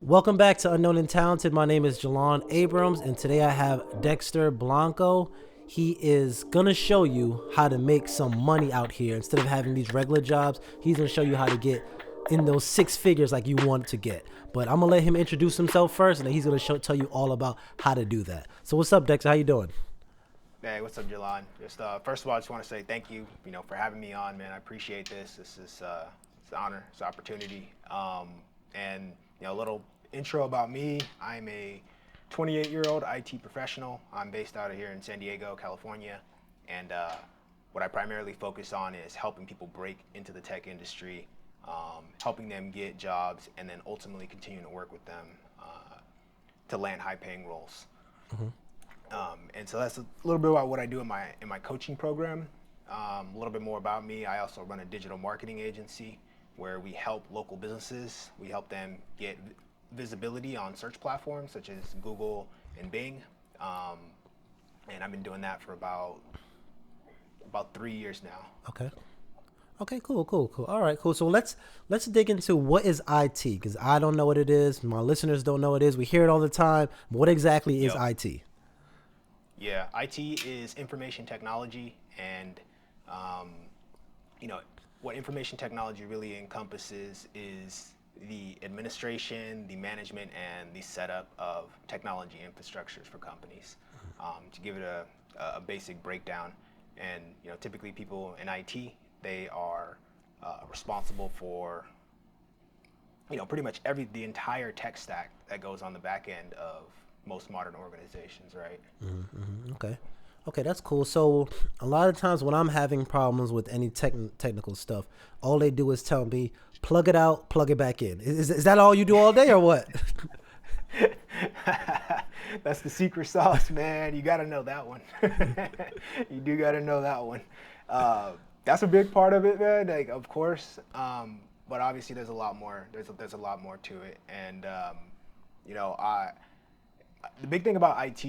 Welcome back to Unknown and Talented. My name is Jelan Abrams, and today I have Dexter Blanco. He is gonna show you how to make some money out here instead of having these regular jobs. He's gonna show you how to get in those six figures like you want to get. But I'm gonna let him introduce himself first, and then he's gonna tell you all about how to do that. So what's up, Dexter? How you doing? Hey, what's up, Jelan? Just first of all, I just want to say thank you, for having me on, man. I appreciate this. This is it's an honor, it's an opportunity. And a little intro about me. I'm a 28-year-old IT professional. I'm based out of here in San Diego, California, and what I primarily focus on is helping people break into the tech industry, helping them get jobs, and then ultimately continuing to work with them to land high-paying roles. And so that's a little bit about what I do in my coaching program. A little bit more about me. I also run a digital marketing agency where we help local businesses. We help them get visibility on search platforms such as Google and Bing. And I've been doing that for about 3 years now. Okay. Okay, cool. All right, cool. So let's dig into what is IT because I don't know what it is. My listeners don't know what it is. We hear it all the time. What exactly is Yep. IT? Yeah, IT is information technology, and um, what information technology really encompasses is the administration, the management, and the setup of technology infrastructures for companies. To give it a basic breakdown, and typically people in IT, they are responsible for pretty much the entire tech stack that goes on the back end of most modern organizations, right? Okay. Okay, that's cool. So a lot of times when I'm having problems with any technical stuff, all they do is tell me plug it out, plug it back in. Is that all you do all day or what? That's the secret sauce, man. You got to know that one. You do got to know that one. That's a big part of it, man. Like, of course, but obviously there's a lot more. There's a lot more to it, and I the big thing about IT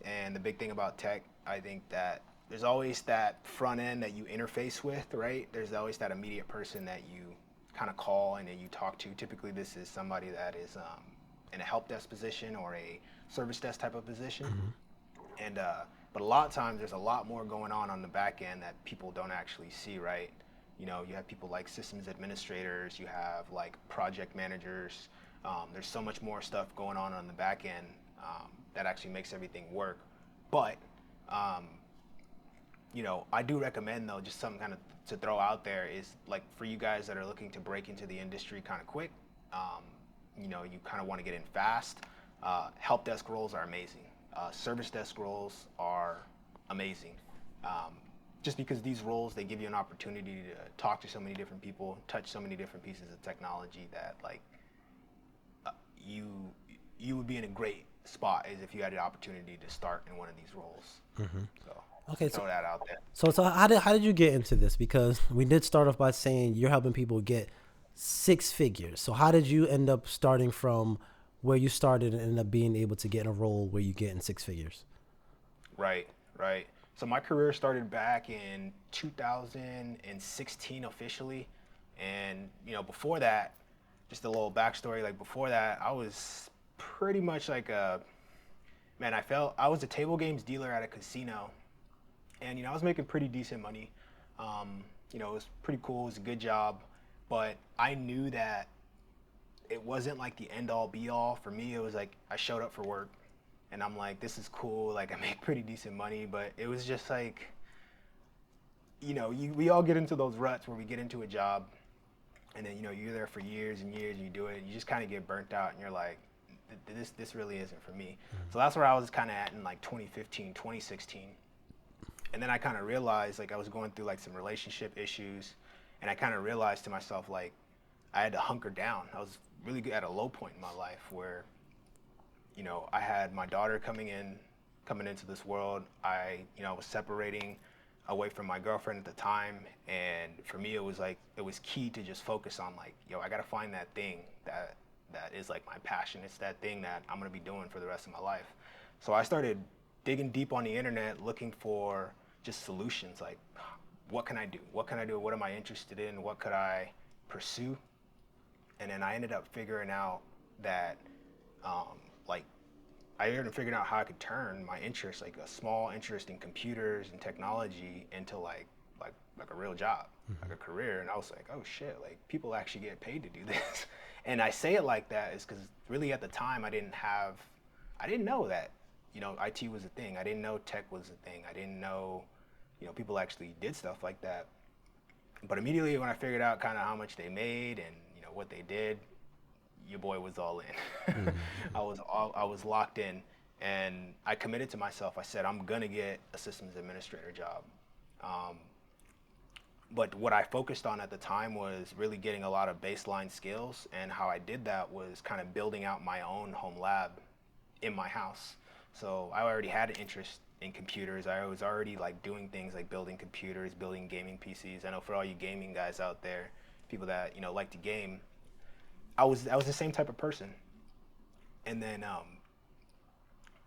and the big thing about tech, I think that there's always that front end that you interface with, right? There's always that immediate person that you kind of call and then you talk to. Typically, this is somebody that is in a help desk position or a service desk type of position. And but a lot of times there's a lot more going on the back end that people don't actually see, right? You have people like systems administrators, you have like project managers. There's so much more stuff going on the back end that actually makes everything work. But I do recommend though, just something kind of to throw out there is like for you guys that are looking to break into the industry kind of quick, you kind of want to get in fast. Help desk roles are amazing. Service desk roles are amazing. Just because these roles, they give you an opportunity to talk to so many different people, touch so many different pieces of technology that like you you would be in a great spot as if you had the opportunity to start in one of these roles. So Okay, throw that out there. so how did you get into this? Because we did start off by saying you're helping people get six figures. So how did you end up starting from where you started and end up being able to get in a role where you get in six figures? Right, right. So my career started back in 2016 officially, and before that, just a little backstory. Like before that, I was pretty much like a man. I was a table games dealer at a casino, and I was making pretty decent money. It was pretty cool. It was a good job, but I knew that it wasn't like the end all be all for me. It was like I showed up for work, and I'm like, this is cool. Like I make pretty decent money, but it was just like, we all get into those ruts where we get into a job, and then you're there for years and years, and you do it, and you just kind of get burnt out, and you're like, this really isn't for me. So that's where I was kind of at in like 2015, 2016. And then I kind of realized like I was going through like some relationship issues, and I kind of realized to myself like I had to hunker down. I was really good at a low point in my life where I had my daughter coming into this world. I was separating away from my girlfriend at the time, and for me it was like it was key to just focus on like, I gotta find that thing that is like my passion. It's that thing that I'm gonna be doing for the rest of my life. So I started digging deep on the internet looking for just solutions like what can I do? What can I do? What am I interested in? What could I pursue? And then I ended up figuring out that Like I even figured out how I could turn my interest, like a small interest in computers and technology, into like a real job, like a career. And I was like, oh shit, like people actually get paid to do this. And I say it like that is because really at the time I didn't know that, IT was a thing. I didn't know tech was a thing. I didn't know, people actually did stuff like that. But immediately when I figured out kind of how much they made and what they did, your boy was all in. I was locked in, and I committed to myself. I said I'm gonna get a systems administrator job. But what I focused on at the time was really getting a lot of baseline skills, and how I did that was kind of building out my own home lab in my house. So I already had an interest in computers. I was already like doing things like building computers, building gaming PCs. I know for all you gaming guys out there, people that like to game, I was the same type of person. And then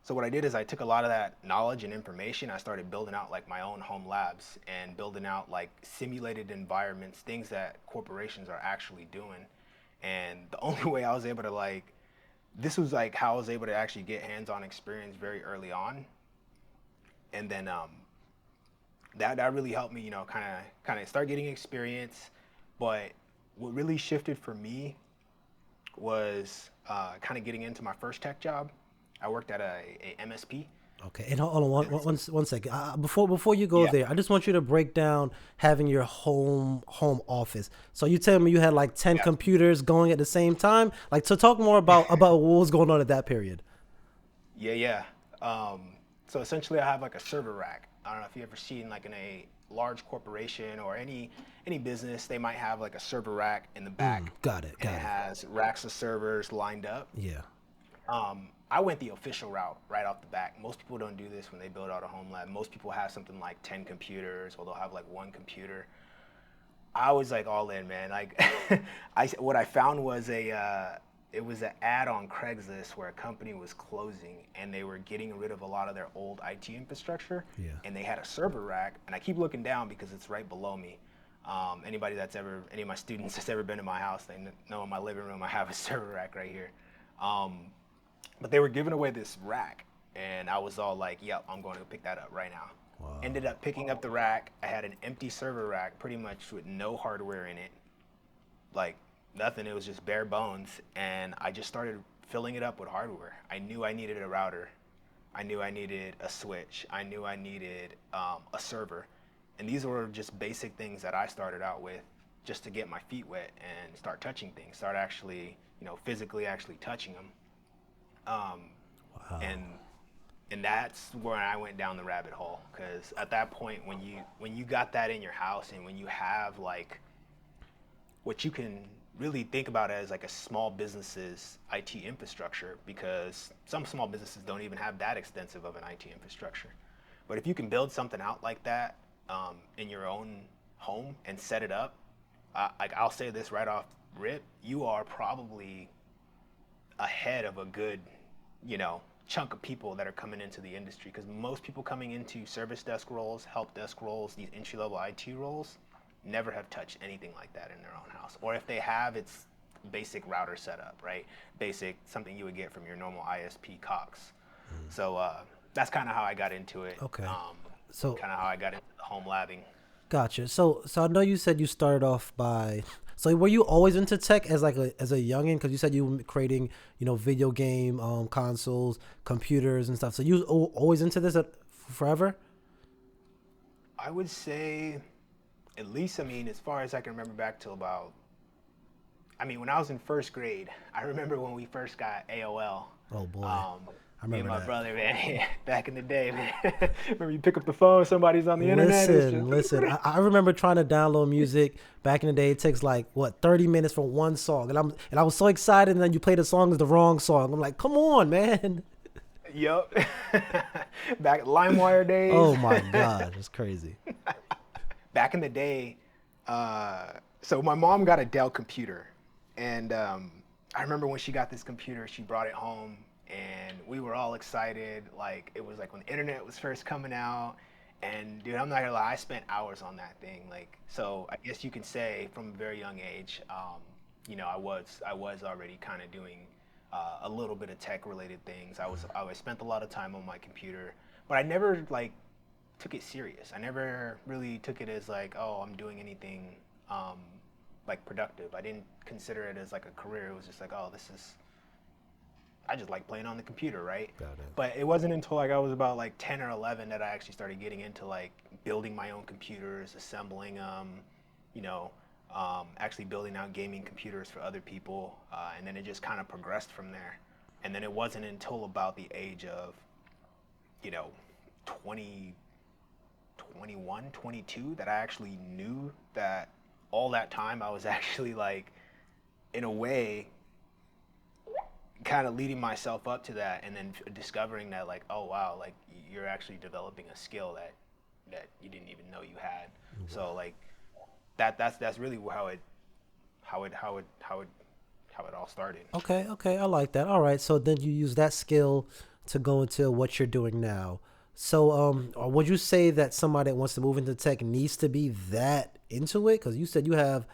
so what I did is I took a lot of that knowledge and information. I started building out like my own home labs and building out like simulated environments, things that corporations are actually doing. And the only way I was able to this was like how I was able to actually get hands-on experience very early on. And then that really helped me, kind of start getting experience. But what really shifted for me was kind of getting into my first tech job. I worked at a MSP. Okay, and hold on one second. Before you go Yeah. there, I just want you to break down having your home office. So you tell me you had like 10 Yeah. computers going at the same time. Like, so talk more about what was going on at that period. Yeah. So essentially, I have like a server rack. I don't know if you ever seen like in a large corporation or any business, they might have like a server rack in the back, Got it. and it has racks of servers lined up. Yeah. I went the official route right off the bat. Most people don't do this when they build out a home lab. Most people have something like 10 computers, or they'll have like one computer. I was like all in, man. Like, what I found was it was an ad on Craigslist where a company was closing and they were getting rid of a lot of their old IT infrastructure. Yeah. And they had a server rack, and I keep looking down because it's right below me. Any of my students that's ever been in my house, they know in my living room I have a server rack right here. But they were giving away this rack, and I was all like, yep, I'm going to pick that up right now. Wow. Ended up picking up the rack. I had an empty server rack, pretty much with no hardware in it, like nothing. It was just bare bones, and I just started filling it up with hardware. I knew I needed a router. I knew I needed a switch. I knew I needed a server. And these were just basic things that I started out with just to get my feet wet and start touching things, start actually, physically actually touching them. Wow. And that's where I went down the rabbit hole, because at that point, when you got that in your house, and when you have like what you can really think about as like a small business's IT infrastructure, because some small businesses don't even have that extensive of an IT infrastructure. But if you can build something out like that in your own home and set it up, I'll say this right off rip, you are probably ahead of a good, chunk of people that are coming into the industry, because most people coming into service desk roles, help desk roles, these entry-level IT roles, never have touched anything like that in their own house. Or if they have, it's basic router setup, right? Basic, something you would get from your normal ISP Cox. So that's kind of how I got into it. Okay. So kind of how I got into the home labbing. gotcha. So I know you said you started off by. So were you always into tech as a youngin? Because you said you were creating video game consoles, computers and stuff. So you always into this forever? I would say, at least, as far as I can remember back till about, when I was in first grade, I remember when we first got AOL. Oh boy. I Me remember and my that. brother, man, back in the day, man. Remember you pick up the phone, somebody's on the internet. Listen. I remember trying to download music back in the day. It takes 30 minutes for one song, and I was so excited, and then you play the song is the wrong song. I'm like, come on, man. Yup. Back LimeWire days. Oh my God, it's crazy. Back in the day, so my mom got a Dell computer, and I remember when she got this computer, she brought it home, and we were all excited. Like, it was like when the internet was first coming out, and dude, I'm not gonna lie, I spent hours on that thing. Like, so I guess you can say from a very young age, I was already kind of doing a little bit of tech related things. I spent a lot of time on my computer, but I never like took it serious. I never really took it as like, oh, I'm doing anything like productive. I didn't consider it as like a career. It was just like, oh, I just like playing on the computer, right? Got it. But it wasn't until like I was about like 10 or 11 that I actually started getting into like building my own computers, assembling them, you know, actually building out gaming computers for other people. And then it just kind of progressed from there. And then it wasn't until about the age of, you know, 20, 21, 22 that I actually knew that all that time I was actually like, in a way, kind of leading myself up to that, and then discovering that like, oh wow, like you're actually developing a skill that you didn't even know you had. Mm-hmm. So like that's really how it all started. Okay, I like that. All right, so then you use that skill to go into what you're doing now. So would you say that somebody that wants to move into tech needs to be that into it? Because you said you have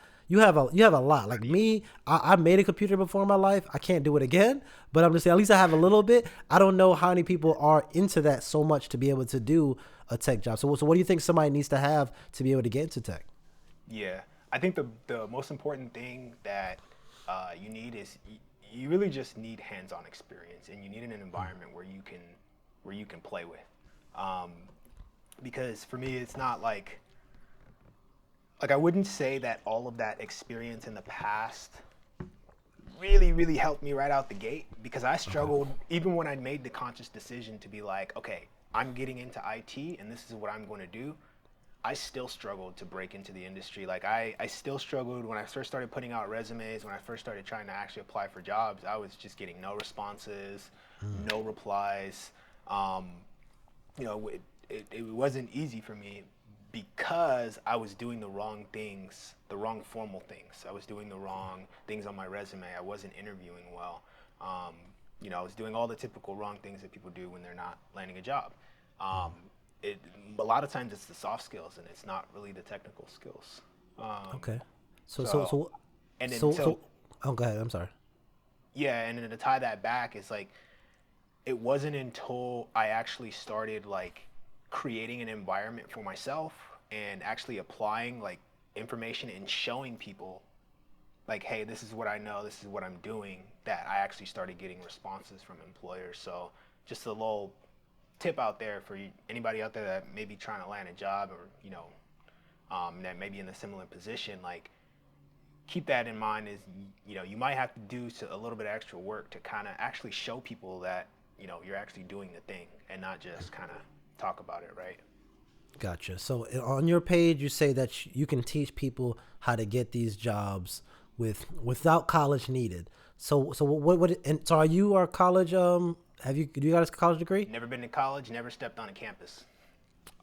a lot. Like me, I made a computer before in my life. I can't do it again, but I'm just saying at least I have a little bit. I don't know how many people are into that so much to be able to do a tech job. So what do you think somebody needs to have to be able to get into tech? Yeah, I think the most important thing that you need is you really just need hands-on experience, and you need an environment where you can play with. Because for me, it's not like I wouldn't say that all of that experience in the past really helped me right out the gate, because I struggled even when I made the conscious decision to be like, okay, I'm getting into IT and this is what I'm going to do. I still struggled to break into the industry. Like I still struggled when I first started putting out resumes, when I first started trying to actually apply for jobs. I was just getting no responses, no replies. You know, it wasn't easy for me because I was doing the wrong things, the wrong formal things. I was doing the wrong things on my resume. I wasn't interviewing well. You know, I was doing all the typical wrong things that people do when they're not landing a job. A lot of times it's the soft skills and it's not really the technical skills. Okay. So oh, go ahead. I'm sorry. Yeah, and then to tie that back is like, it wasn't until I actually started like creating an environment for myself and actually applying like information and showing people like, hey, this is what I know, this is what I'm doing, that I actually started getting responses from employers. So just a little tip out there for anybody out there that may be trying to land a job, or you know, that may be in a similar position, like keep that in mind. Is, you know, you might have to do a little bit of extra work to kind of actually show people that, you know, you're actually doing the thing and not just kind of talk about it, right? Gotcha. So on your page, you say that you can teach people how to get these jobs without college needed. So what and so are you our college do you got a college degree? Never been to college, never stepped on a campus.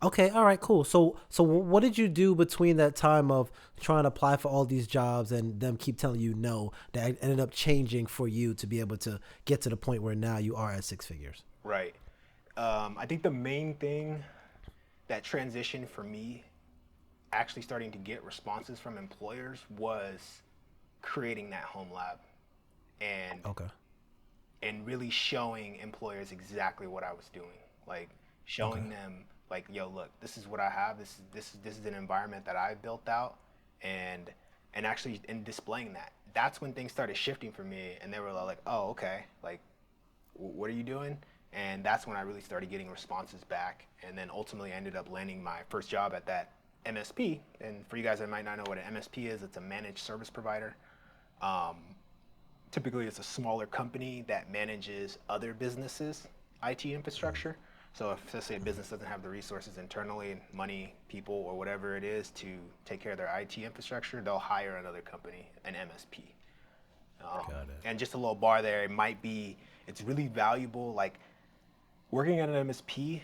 Okay, all right, cool. So what did you do between that time of trying to apply for all these jobs and them keep telling you no, that ended up changing for you to be able to get to the point where now you are at six figures? Right. I think the main thing that transitioned for me actually starting to get responses from employers was creating that home lab and really showing employers exactly what I was doing. Like showing them like, yo, look, this is what I have. This is an environment that I built out, and actually in displaying that. That's when things started shifting for me, and they were like, oh, okay, like, what are you doing? And that's when I really started getting responses back, and then ultimately I ended up landing my first job at that MSP. And for you guys that might not know what an MSP is, it's a managed service provider. Typically it's a smaller company that manages other businesses' IT infrastructure. So if, let's say, a business doesn't have the resources internally, money, people, or whatever it is to take care of their IT infrastructure, they'll hire another company, an MSP. Got it. And just a little bar there, it's really valuable. Like working at an MSP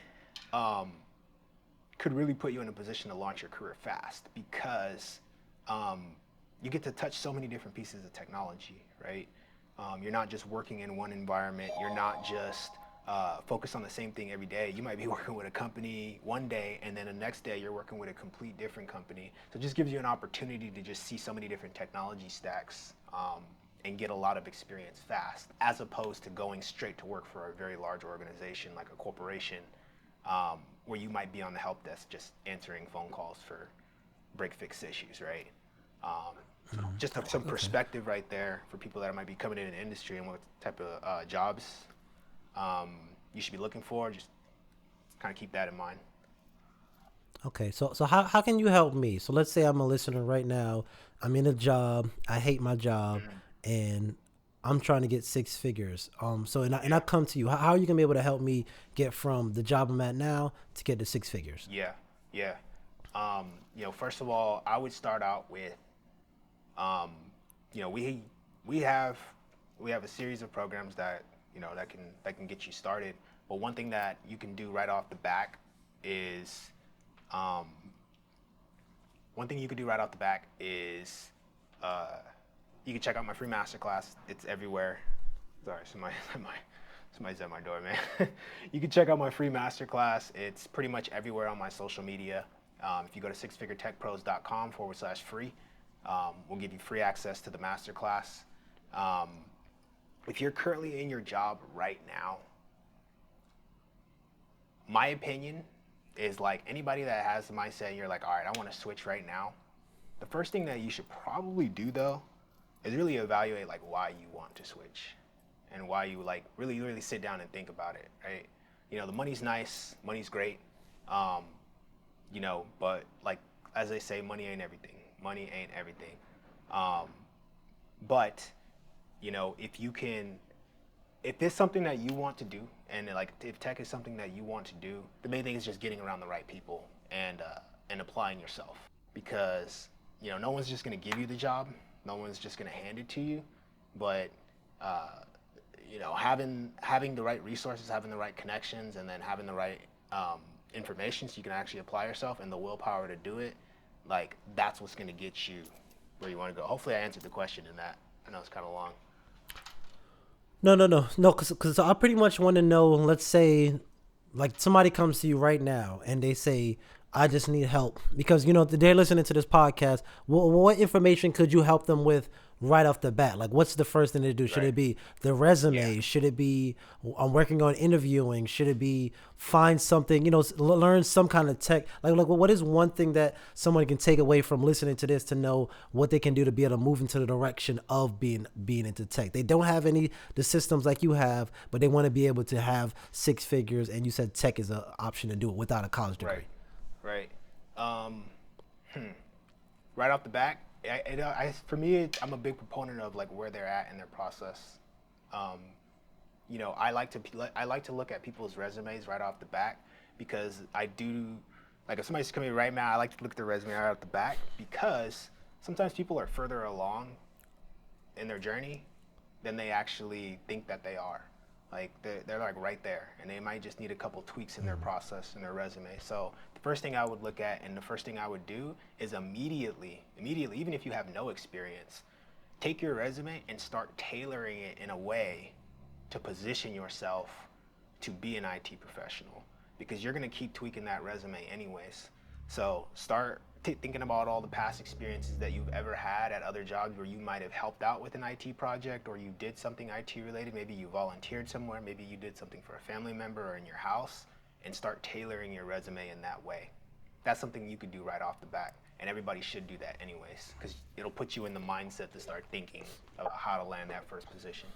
could really put you in a position to launch your career fast, because you get to touch so many different pieces of technology, right? You're not just working in one environment. You're not just focused on the same thing every day. You might be working with a company one day, and then the next day you're working with a complete different company. So it just gives you an opportunity to just see so many different technology stacks and get a lot of experience fast, as opposed to going straight to work for a very large organization like a corporation, where you might be on the help desk just answering phone calls for break fix issues, right? So just some perspective right there for people that might be coming in the industry and what type of jobs you should be looking for. Just kind of keep that in mind. Okay, so how can you help me? So let's say I'm a listener right now. I'm in a job. I hate my job, and I'm trying to get six figures. So and I Yeah, come to you. How are you gonna be able to help me get from the job I'm at now to get to six figures? yeah, yeah. First of all, I would start out with, um, we have a series of programs that that can get you started. But one thing that you can do right off the back is um, one thing you could do right off the back is uh, you can check out my free masterclass. It's everywhere. Sorry, somebody's at my door, man. You can check out my free masterclass. It's pretty much everywhere on my social media. If you go to sixfiguretechpros.com/free, we'll give you free access to the masterclass. Um, if you're currently in your job right now, my opinion is like anybody that has the mindset and you're like, all right, I want to switch right now. The first thing that you should probably do though is really evaluate like why you want to switch and why you like really sit down and think about it, right? The money's nice, money's great, um, but like as they say, money ain't everything. Money ain't everything. Um, but if it's something that you want to do, and like if tech is something that you want to do, the main thing is just getting around the right people and applying yourself, because no one's just going to give you the job, no one's just going to hand it to you, but having the right resources, having the right connections, and then having the right information so you can actually apply yourself and the willpower to do it, like that's what's going to get you where you want to go. Hopefully I answered the question in that. I know it's kind of long. No, because I pretty much want to know. Let's say, like somebody comes to you right now and they say, "I just need help," because they're listening to this podcast. What information could you help them with right off the bat? Like, what's the first thing to do? Should Right. it be the Yeah. resume? Should it be I'm working on interviewing? Should it be find something? Learn some kind of tech. Like what is one thing that someone can take away from listening to this to know what they can do to be able to move into the direction of being into tech? They don't have any the systems like you have, but they want to be able to have six figures. And you said tech is an option to do it without a college degree. Right. Right. Um, right off the back, for me, I'm a big proponent of like where they're at in their process. Um, I like to look at people's resumes right off the back, because I do like if somebody's coming right now, I like to look at their resume right off the back, because sometimes people are further along in their journey than they actually think that they are. Like they're like right there, and they might just need a couple tweaks in their process and their resume. So the first thing I would look at and the first thing I would do is immediately, even if you have no experience, take your resume and start tailoring it in a way to position yourself to be an IT professional, because you're going to keep tweaking that resume anyways. So start thinking about all the past experiences that you've ever had at other jobs where you might have helped out with an IT project, or you did something IT related. Maybe you volunteered somewhere, maybe you did something for a family member or in your house, and start tailoring your resume in that way. That's something you could do right off the bat, and everybody should do that anyways, because it'll put you in the mindset to start thinking about how to land that first position.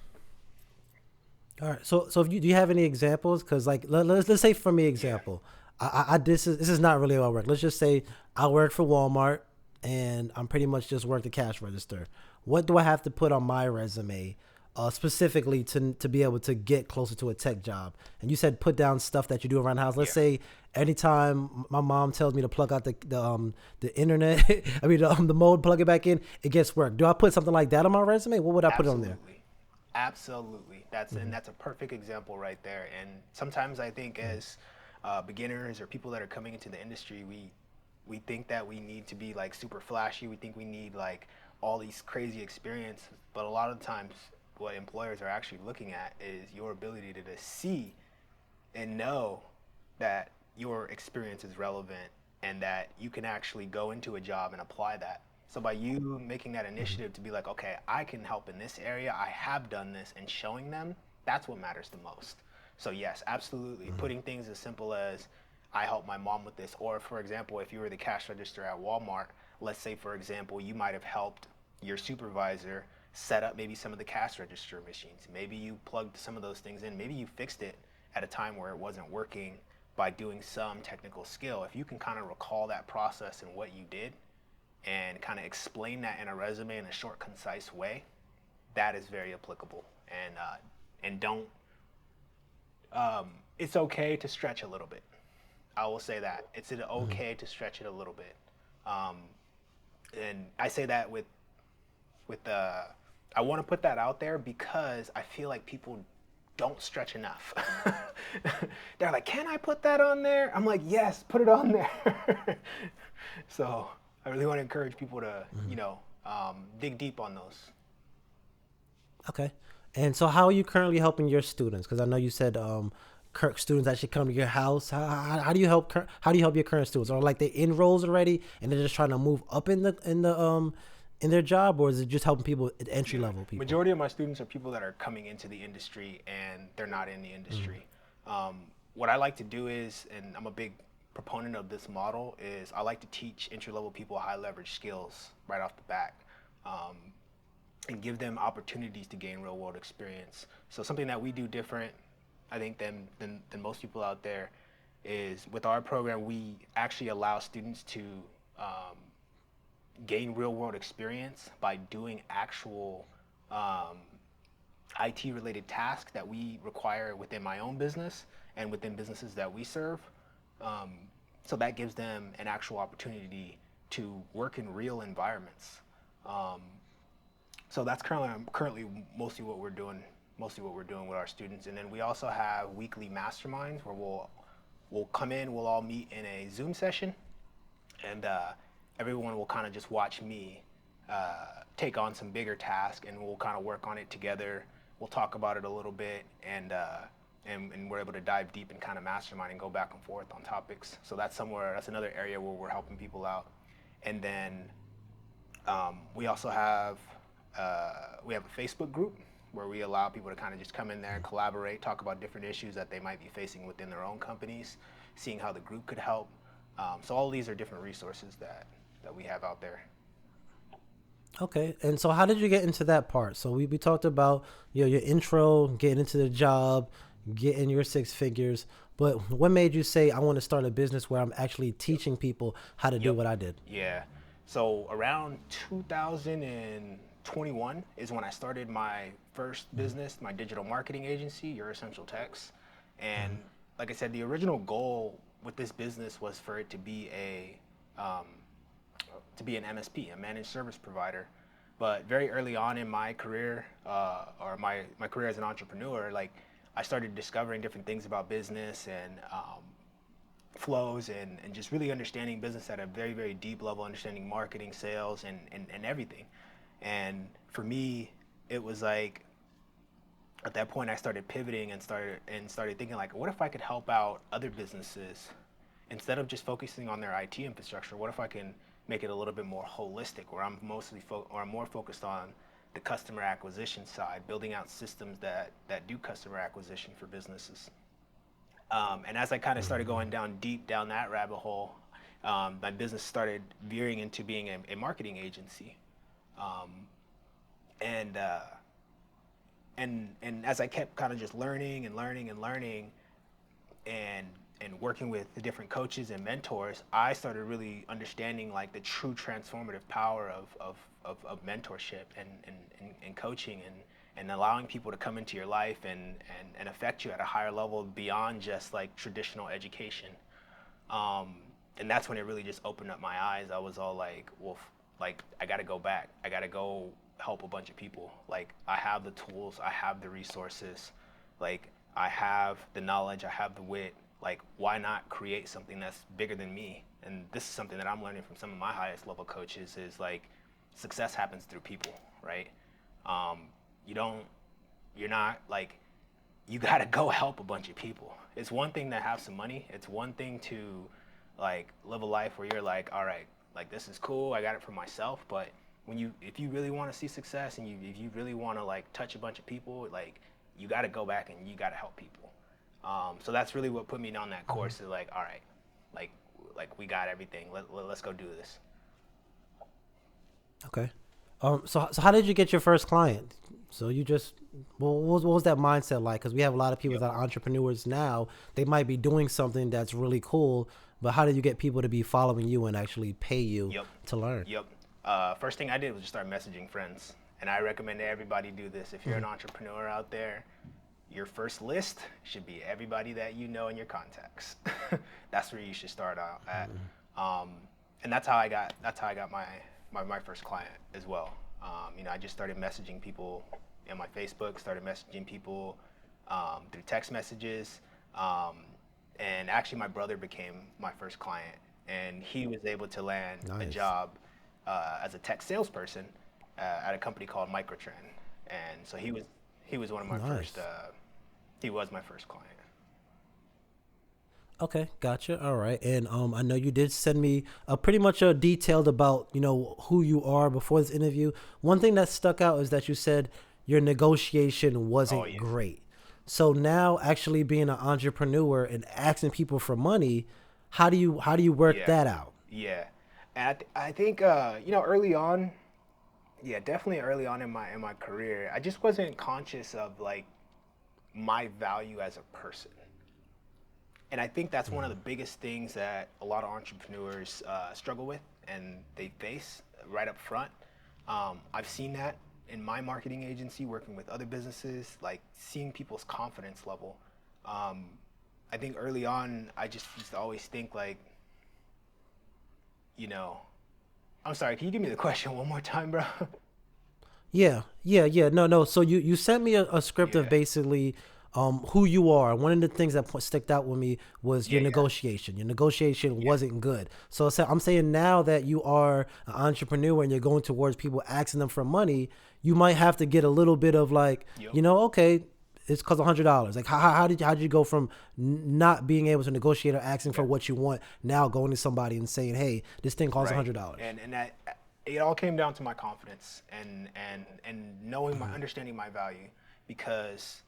All right. So if do you have any examples? Because like let's say for me Yeah. example, I this is not really how I work. Let's just say I work for Walmart and I'm pretty much just work the cash register. What do I have to put on my resume, specifically to be able to get closer to a tech job? And you said put down stuff that you do around the house. Let's Yeah. say anytime my mom tells me to plug out the internet, I mean the mode, plug it back in, it gets work. Do I put something like that on my resume? What would I put on there? Absolutely. Absolutely. That's a perfect example right there. And sometimes I think as beginners or people that are coming into the industry, we think that we need to be like super flashy. We think we need like all these crazy experience, but a lot of times what employers are actually looking at is your ability to see and know that your experience is relevant and that you can actually go into a job and apply that. So by you making that initiative to be like, okay, I can help in this area, I have done this, and showing them, that's what matters the most. So yes, absolutely, putting things as simple as I help my mom with this, or for example, if you were the cash register at Walmart, let's say for example, you might have helped your supervisor set up maybe some of the cash register machines. Maybe you plugged some of those things in. Maybe you fixed it at a time where it wasn't working by doing some technical skill. If you can kind of recall that process and what you did and kind of explain that in a resume in a short, concise way, that is very applicable. And don't. It's okay to stretch a little bit. I will say that it's okay to stretch it a little bit. Um, and I say that with I want to put that out there because I feel like people don't stretch enough. They're like, can I put that on there? I'm like, yes, put it on there. So I really want to encourage people to, dig deep on those. Okay. And so how are you currently helping your students? Because I know you said students actually come to your house. How do you help how do you help your current students? Or like they in roles already and they're just trying to move up in their job, or is it just helping people at entry level people? Majority of my students are people that are coming into the industry and they're not in the industry. What I like to do is, and I'm a big proponent of this model, is I like to teach entry level people high leverage skills right off the bat. And give them opportunities to gain real world experience. So something that we do different, I think, than most people out there is with our program, we actually allow students to gain real world experience by doing actual IT related tasks that we require within my own business and within businesses that we serve. So that gives them an actual opportunity to work in real environments. So that's currently mostly what we're doing with our students. And then we also have weekly masterminds where we'll come in, we'll all meet in a Zoom session, and everyone will kind of just watch me take on some bigger task, and we'll kind of work on it together. We'll talk about it a little bit, and we're able to dive deep and kind of mastermind and go back and forth on topics. So that's another area where we're helping people out. And then we also have a Facebook group where we allow people to kind of just come in there and collaborate, talk about different issues that they might be facing within their own companies, seeing how the group could help. So all of these are different resources that we have out there. Okay. And so how did you get into that part? So we talked about your intro, getting into the job, getting your 6 figures. But what made you say, I want to start a business where I'm actually teaching people how to do what I did? Yeah. So around 2021 is when I started my first business, my digital marketing agency, Your Essential Techs. And like I said, the original goal with this business was for it to be an MSP, a managed service provider. But very early on in my career, or my career as an entrepreneur, like I started discovering different things about business and flows and just really understanding business at a very, very deep level, understanding marketing, sales, and everything. And for me, it was like, at that point I started pivoting and started thinking like, what if I could help out other businesses instead of just focusing on their IT infrastructure? What if I can make it a little bit more holistic, where I'm more focused on the customer acquisition side, building out systems that do customer acquisition for businesses. And as I kind of started going deep down that rabbit hole, my business started veering into being a marketing agency. And as I kept kind of just learning and working with the different coaches and mentors, I started really understanding like the true transformative power of mentorship and coaching and allowing people to come into your life and affect you at a higher level beyond just like traditional education. And that's when it really just opened up my eyes. I was all like, well, like I gotta go back. I gotta go help a bunch of people. Like I have the tools, I have the resources, like I have the knowledge, I have the wit. Like why not create something that's bigger than me? And this is something that I'm learning from some of my highest level coaches is like success happens through people, right? You're not like, you gotta go help a bunch of people. It's one thing to have some money. It's one thing to like live a life where you're like, all right, Like this is cool. I got it for myself, but if you really want to see success and if you really want to like touch a bunch of people, like you got to go back and you got to help people. So that's really what put me on that course. Is like, all right, like we got everything. Let's go do this. Okay. So how did you get your first client? So you just, well, what was that mindset like? Because we have a lot of people Yep. that are entrepreneurs now. They might be doing something that's really cool, but how did you get people to be following you and actually pay you Yep. to learn? Yep. First thing I did was just start messaging friends, and I recommend everybody do this. If you're an entrepreneur out there, your first list should be everybody that you know in your contacts. That's where you should start out at. And that's how I got my first client as well. I just started messaging people in my Facebook, started messaging people through text messages. And actually, my brother became my first client, and he was able to land a Nice. job as a tech salesperson at a company called Microtrend. And so he was one of my Nice. first. He was my first client. Okay, gotcha. All right, and I know you did send me pretty much a detailed about who you are before this interview. One thing that stuck out is that you said your negotiation Oh wasn't yes. great. So now, actually being an entrepreneur and asking people for money, how do you work Yeah. that out? Yeah. And I think early on, yeah, definitely early on in my career, I just wasn't conscious of like my value as a person. And I think that's one of the biggest things that a lot of entrepreneurs struggle with and they face right up front. I've seen that in my marketing agency, working with other businesses, like seeing people's confidence level. Um, I think early on, I just used to always think like, you know, I'm sorry, can you give me the question one more time, bro? Yeah, yeah, yeah. No, no. So you sent me a script of Yeah, basically who you are. One of the things that sticked out with me was yeah, your yeah, negotiation. Your negotiation yeah, wasn't good. So I'm saying now that you are an entrepreneur and you're going towards people asking them for money, you might have to get a little bit of like, yep, okay, it's cost $100. Like how did you go from not being able to negotiate or asking for yeah. what you want now going to somebody and saying, hey, this thing costs Right. $100. And that it all came down to my confidence and knowing my understanding my value because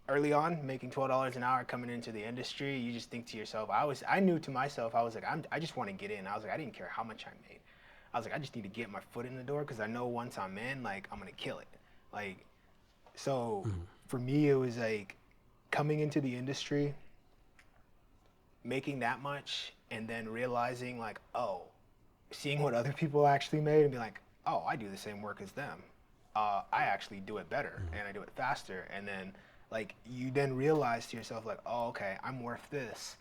early on making $12 an hour coming into the industry, you just think to yourself, I knew to myself, I was like, I just want to get in. I was like, I didn't care how much I made. I was like, I just need to get my foot in the door because I know once I'm in, like I'm gonna kill it. Like so for me it was like coming into the industry, making that much and then realizing like, oh, seeing what other people actually made and be like, oh, I do the same work as them. I actually do it better and I do it faster. And then like you then realize to yourself like, oh, okay, I'm worth this.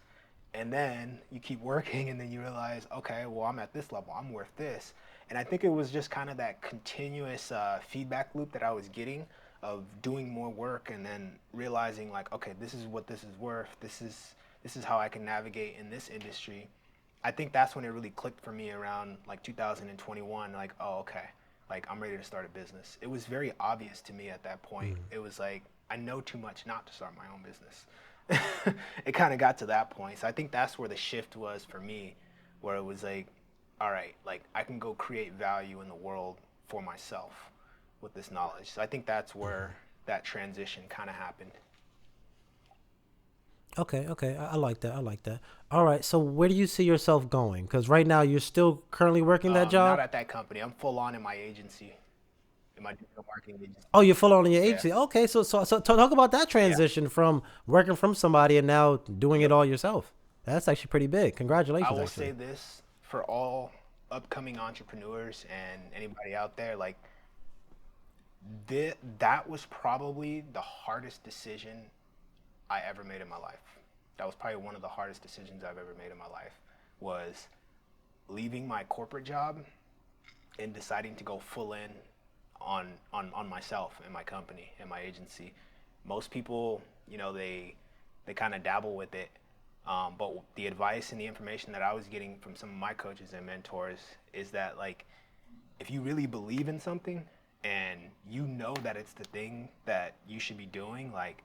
And then you keep working and then you realize, okay, well, I'm at this level, I'm worth this. And I think it was just kind of that continuous feedback loop that I was getting of doing more work and then realizing like, okay, this is what this is worth. This is how I can navigate in this industry. I think that's when it really clicked for me around like 2021. Like, oh, okay, like I'm ready to start a business. It was very obvious to me at that point. It was like I know too much not to start my own business. It kind of got to that point. So I think that's where the shift was for me, where it was like, all right, like I can go create value in the world for myself with this knowledge. So I think that's where that transition kind of happened. Okay, okay. I like that. I like that. All right. So where do you see yourself going? Because right now you're still currently working that Not job. at that company. I'm full on in my agency, in my digital marketing agency. Oh, you're full on in your Yeah. agency. Okay. So talk about that Yeah. transition from working from somebody and now doing it Yep. all yourself. That's actually pretty big. I Congratulations, will say actually. this for all upcoming entrepreneurs and anybody out there, like that was probably the hardest decision I ever made in my life. That was probably one of the hardest decisions I've ever made in my life was leaving my corporate job and deciding to go full in on myself and my company and my agency. Most people, they kind of dabble with it, but the advice and the information that I was getting from some of my coaches and mentors is that like if you really believe in something and you know that it's the thing that you should be doing, like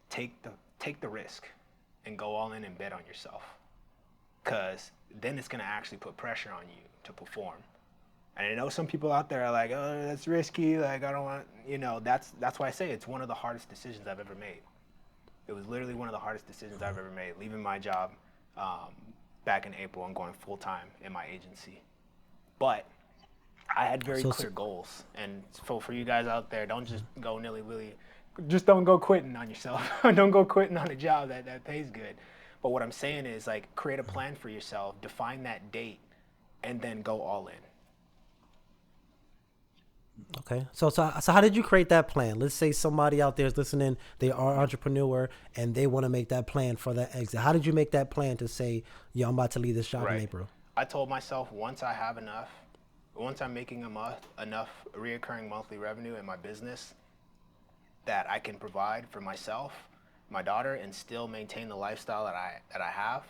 take the take the risk and go all in and bet on yourself because then it's going to actually put pressure on you to perform. And I know some people out there are like, oh, that's risky. Like, I don't want, that's why I say it's one of the hardest decisions I've ever made. It was literally one of the hardest decisions I've ever made, leaving my job back in April and going full time in my agency. But I had very clear goals. And so for you guys out there, don't just go nilly-willy. Just don't go quitting on yourself. Don't go quitting on a job that pays good. But what I'm saying is, like, create a plan for yourself, define that date, and then go all in. Okay. So how did you create that plan? Let's say somebody out there is listening, they are an entrepreneur and they want to make that plan for that exit. How did you make that plan to say, yeah, I'm about to leave this job in April? I told myself once I'm making enough reoccurring monthly revenue in my business that I can provide for myself, my daughter, and still maintain the lifestyle that I have,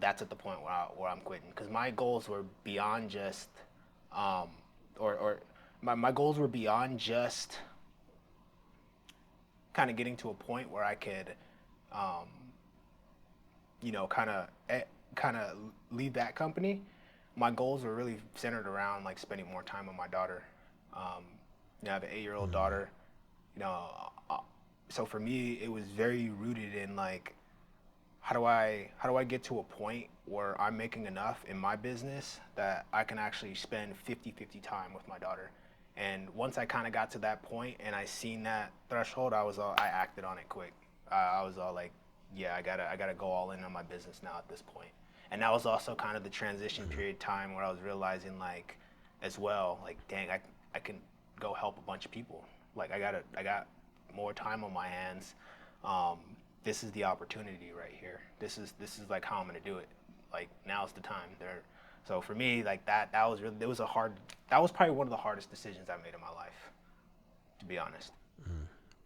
that's at the point where I'm quitting. Because my goals were beyond just, my goals were beyond just kind of getting to a point where I could, kind of leave that company. My goals were really centered around like spending more time with my daughter. I have an 8-year-old daughter. So for me, it was very rooted in like, how do I get to a point where I'm making enough in my business that I can actually spend 50-50 time with my daughter. And once I kind of got to that point and I seen that threshold, I acted on it quick. I was all like, yeah, I gotta go all in on my business now at this point. And that was also kind of the transition period time where I was realizing, like, as well, like, dang, I can go help a bunch of people. Like, I got more time on my hands. This is the opportunity right here. This is like how I'm gonna do it. Like, now's the time. So for me, like that was probably one of the hardest decisions I made in my life, to be honest.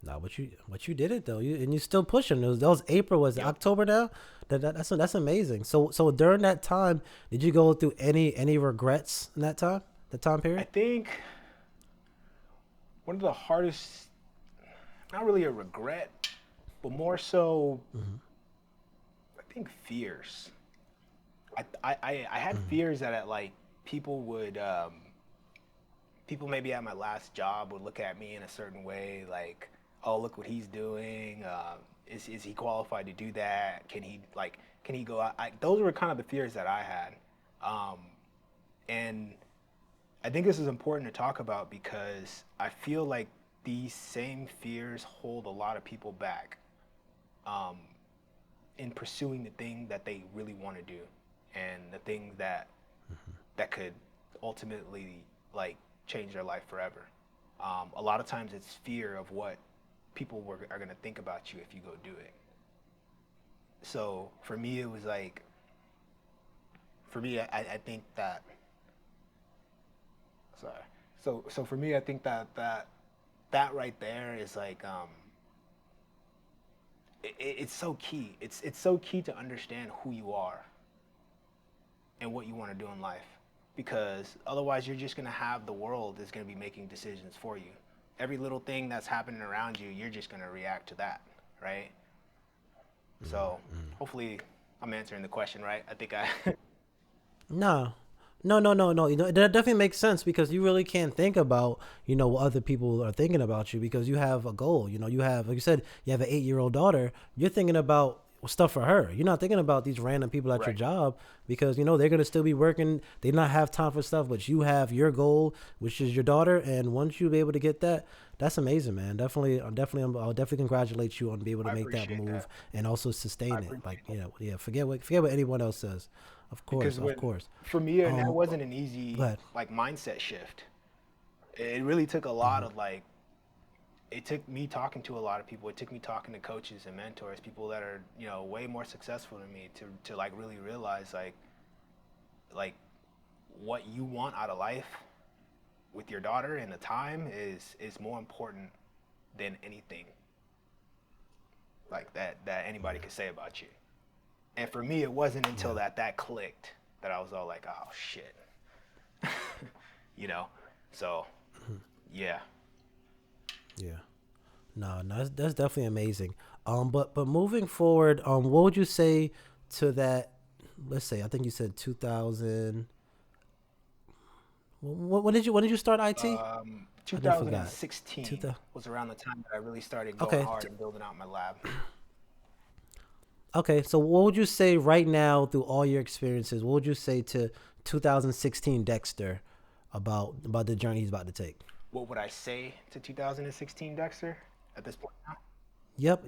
No, but you did it though. You still pushing. That was April. Was it October now? That's amazing. So during that time, did you go through any regrets in that time period? I think one of the hardest, not really a regret, but more so, I think fears. I had fears that like people maybe at my last job would look at me in a certain way, like, oh, look what he's doing. Is he qualified to do that? Can he go out? Those were kind of the fears that I had. And I think this is important to talk about because I feel like these same fears hold a lot of people back in pursuing the thing that they really want to do and the thing that could ultimately like change their life forever. A lot of times it's fear of what people are going to think about you if you go do it. So for me, it was like, I think that, sorry. So for me, I think that right there is like, it's so key. It's so key to understand who you are and what you want to do in life, because otherwise you're just going to have the world is going to be making decisions for you. Every little thing that's happening around you, you're just going to react to that, right? So hopefully I'm answering the question right. I think I No. That definitely makes sense because you really can't think about, what other people are thinking about you because you have a goal. You have, like you said, you have an 8-year-old daughter. You're thinking about stuff for her. You're not thinking about these random people at your job because, they're going to still be working. They not have time for stuff, but you have your goal, which is your daughter. And once you be able to get that, that's amazing, man. I'll definitely congratulate you on being able to make that move and also sustain it. Like, forget what anyone else says. Of course. For me, that wasn't an easy like mindset shift. It really took a lot of like, it took me talking to a lot of people. It took me talking to coaches and mentors, people that are, way more successful than me to like really realize like what you want out of life with your daughter and the time is more important than anything like that anybody could say about you. And for me, it wasn't until that clicked that I was all like, oh shit, so yeah. Yeah. No, that's definitely amazing. But moving forward, what would you say to that let's say, I think you said 2000. When did you start IT? I didn't forgot. 2016 was around the time that I really started going Okay. hard and building out my lab. Okay. So what would you say right now, through all your experiences, what would you say to 2016 Dexter about the journey he's about to take? What would I say to 2016 Dexter at this point now? Yep.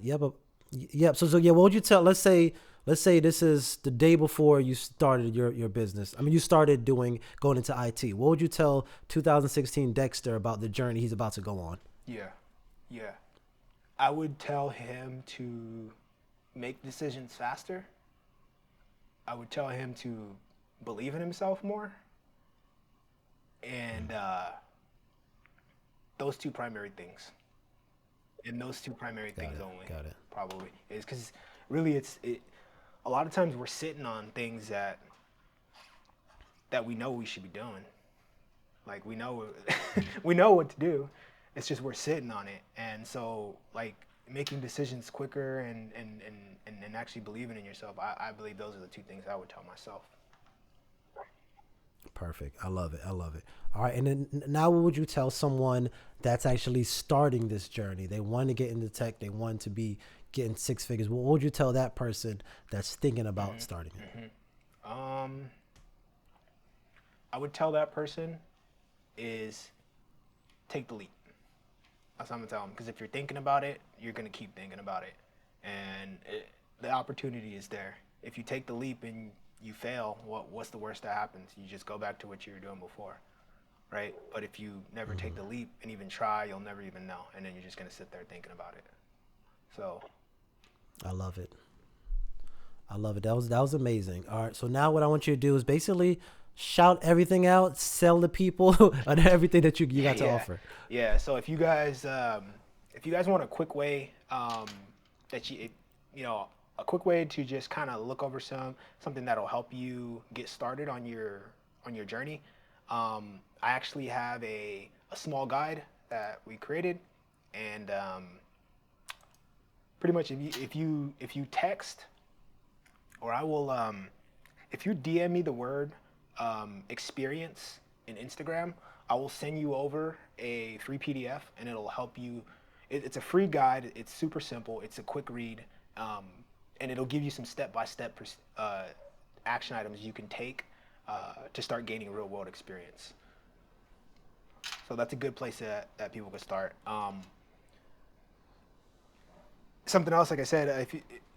So yeah, what would you tell? Let's say this is the day before you started your business. I mean, you started going into IT. What would you tell 2016 Dexter about the journey he's about to go on? Yeah, yeah. I would tell him to make decisions faster. I would tell him to believe in himself more. And those two primary things. And those two primary things only. Got it. Probably is because really a lot of times we're sitting on things that we know we should be doing. Like we know we know what to do. It's just we're sitting on it. And so like making decisions quicker and actually believing in yourself, I believe those are the two things I would tell myself. Perfect. I love it. All right. And then now what would you tell someone that's actually starting this journey? They want to get into tech. They want to be getting six figures. What would you tell that person that's thinking about starting it? I would tell that person is take the leap. That's what I'm gonna tell them. Because if you're thinking about it, you're gonna keep thinking about it, and the opportunity is there. If you take the leap and you fail, what's the worst that happens? You just go back to what you were doing before, right? But if you never take the leap and even try, you'll never even know, and then you're just gonna sit there thinking about it. So, I love it. That was amazing. All right. So now what I want you to do is basically shout everything out, sell to people on everything that you got to offer. Yeah. So if you guys want a quick way a quick way to just kind of look over something that'll help you get started on your journey, I actually have a small guide that we created, and pretty much if you text, or I will if you DM me the word experience in Instagram, I will send you over a free PDF, and it'll help you. It's a free guide. It's super simple. It's a quick read, and it'll give you some step-by-step action items you can take to start gaining real-world experience. So that's a good place that people can start. Something else, like I said,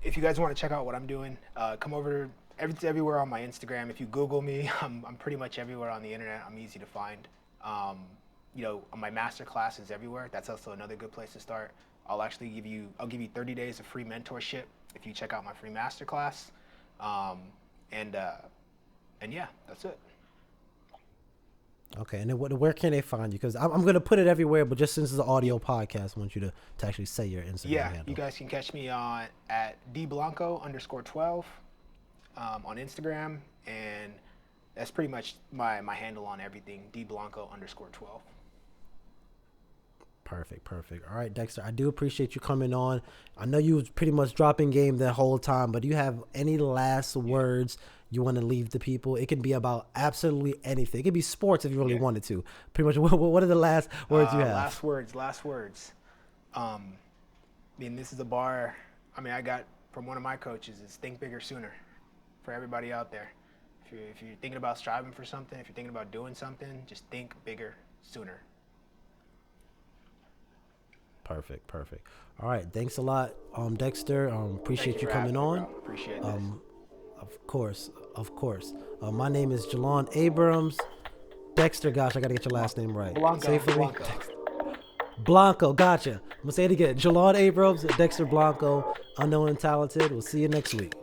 if you guys want to check out what I'm doing, come over. It's everywhere on my Instagram. If you Google me, I'm pretty much everywhere on the internet. I'm easy to find. My master class is everywhere. That's also another good place to start. I'll give you 30 days of free mentorship if you check out my free master class. And yeah, that's it. Okay, and then where can they find you? Because I'm going to put it everywhere, but just since it's an audio podcast, I want you to actually say your Instagram handle. You guys can catch me at dblanco_12 on Instagram, and that's pretty much my handle on everything, dblanco_12. Perfect. All right, Dexter, I do appreciate you coming on. I know you was pretty much dropping game the whole time, but do you have any last words you want to leave the people? It can be about absolutely anything. It could be sports if you really wanted to. Pretty much, what are the last words you have? Last words. This is a bar. I got from one of my coaches. Is think bigger sooner. For everybody out there, if you're thinking about striving for something, if you're thinking about doing something, just think bigger sooner. Perfect. All right, thanks a lot, Dexter. Appreciate you coming on. Appreciate this. Of course. My name is Jelan Abrams. Dexter, gosh, I gotta get your last name right. Blanco. Say it for me. Blanco, gotcha. I'm gonna say it again. Jelan Abrams, Dexter Blanco, unknown and talented. We'll see you next week.